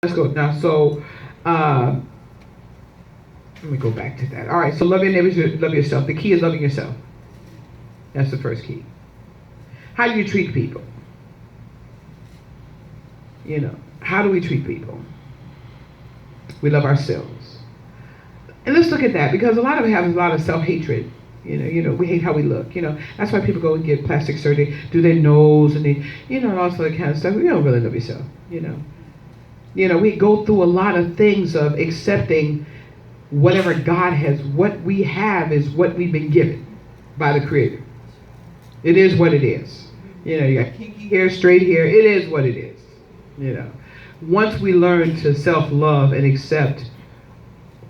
Let's go now. So, uh, let me go back to that. All right. So, love your neighbors, love yourself. The key is loving yourself. That's the first key. How do you treat people? How do we treat people? We love ourselves. And let's look at that because a lot of it has a lot of self-hatred. We hate how we look. That's why people go and get plastic surgery, do their nose and and all that kind of stuff. You don't really love yourself. We go through a lot of things of accepting whatever God has. What we have is what we've been given by the Creator. It is what it is. You got kinky hair, straight hair. It is what it is. Once we learn to self-love and accept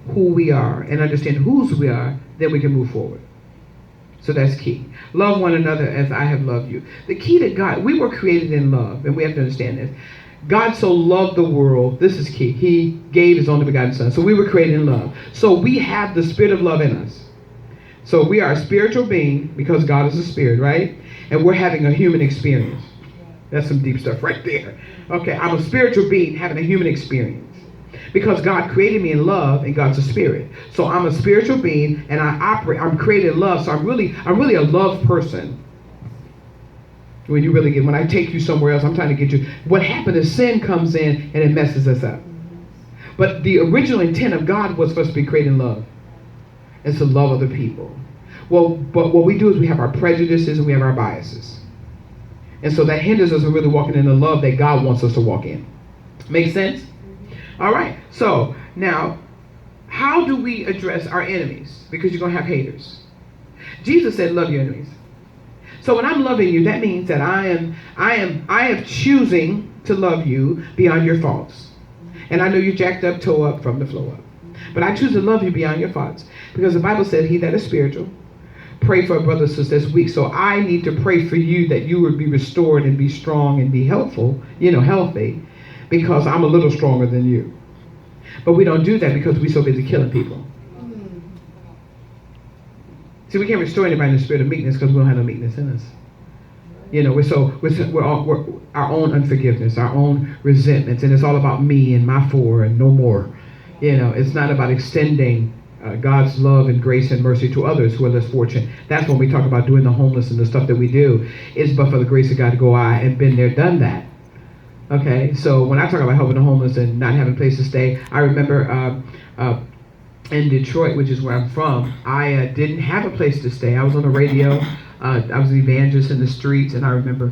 who we are and understand whose we are, then we can move forward. So that's key. Love one another as I have loved you. The key to God, we were created in love, and we have to understand this. God so loved the world, this is key. He gave his only begotten son. So we were created in love. So we have the spirit of love in us. So we are a spiritual being because God is a spirit, right? And we're having a human experience. That's some deep stuff right there. Okay, I'm a spiritual being having a human experience. Because God created me in love and God's a spirit. So I'm a spiritual being and I'm created in love. So I'm really a love person. When I take you somewhere else, I'm trying to get you. What happened is sin comes in and it messes us up. But the original intent of God was for us to be created in love. And to love other people. Well, but what we do is we have our prejudices and we have our biases. And so that hinders us from really walking in the love that God wants us to walk in. Make sense? All right. So now, how do we address our enemies? Because you're going to have haters. Jesus said, love your enemies. So when I'm loving you, that means that I am choosing to love you beyond your faults. And I know you're jacked up, toe up, from the flow up. But I choose to love you beyond your faults. Because the Bible said, he that is spiritual, pray for a brother or sister that's weak. So I need to pray for you that you would be restored and be strong and be healthy, because I'm a little stronger than you. But we don't do that because we're so busy killing people. See, we can't restore anybody in the spirit of meekness because we don't have no meekness in us. We're our own unforgiveness, our own resentments, and it's all about me and my for and no more. It's not about extending God's love and grace and mercy to others who are less fortunate. That's when we talk about doing the homeless and the stuff that we do. It's but for the grace of God to go I and been there, done that. Okay, so when I talk about helping the homeless and not having a place to stay, I remember in Detroit, which is where I'm from, I didn't have a place to stay. I was on the radio. I was an evangelist in the streets, and I remember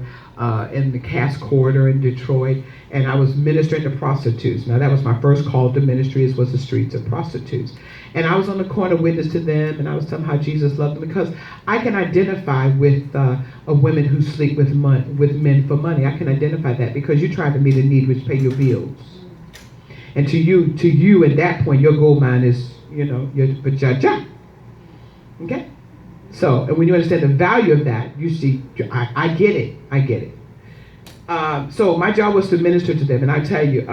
in the Cass Corridor in Detroit, and I was ministering to prostitutes. Now, that was my first call to ministry, was the streets of prostitutes. And I was on the corner witness to them, and I was telling how Jesus loved them, because I can identify with women who sleep with men for money. I can identify that because you're trying to meet a need which pay your bills. And to you at that point, your gold mine is, your vajayjay. Okay? So, and when you understand the value of that, you see, I get it. So my job was to minister to them, and I tell you,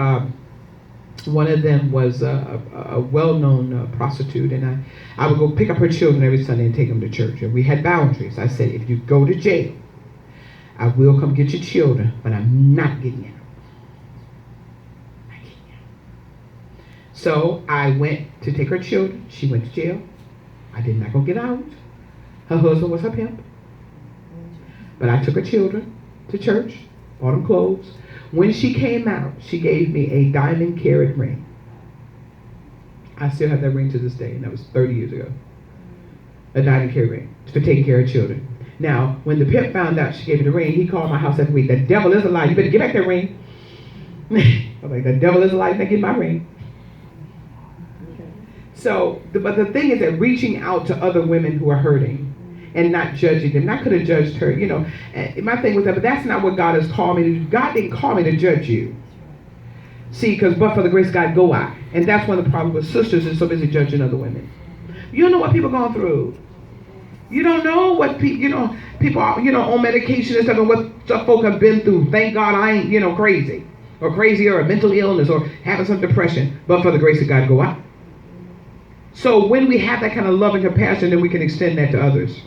one of them was a well-known prostitute, and I would go pick up her children every Sunday and take them to church. And we had boundaries. I said, if you go to jail, I will come get your children, but I'm not getting you. So I went to take her children. She went to jail. I did not go get out. Her husband was her pimp. But I took her children to church, bought them clothes. When she came out, she gave me a diamond carat ring. I still have that ring to this day, and that was 30 years ago. A diamond carat ring for taking care of children. Now, when the pimp found out she gave me the ring, he called my house every week. The devil is a lie. You better get back that ring. I was like, the devil is a lie. You better get my ring. So, but the thing is that reaching out to other women who are hurting and not judging them. I could have judged her, my thing was that, but that's not what God has called me to do. God didn't call me to judge you. See, because but for the grace of God, go I. And that's one of the problems with sisters is so busy judging other women. You don't know what people are going through. You don't know what people are, on medication and stuff and what stuff folk have been through. Thank God I ain't, crazy or a mental illness or having some depression. But for the grace of God, go I. So when we have that kind of love and compassion, then we can extend that to others.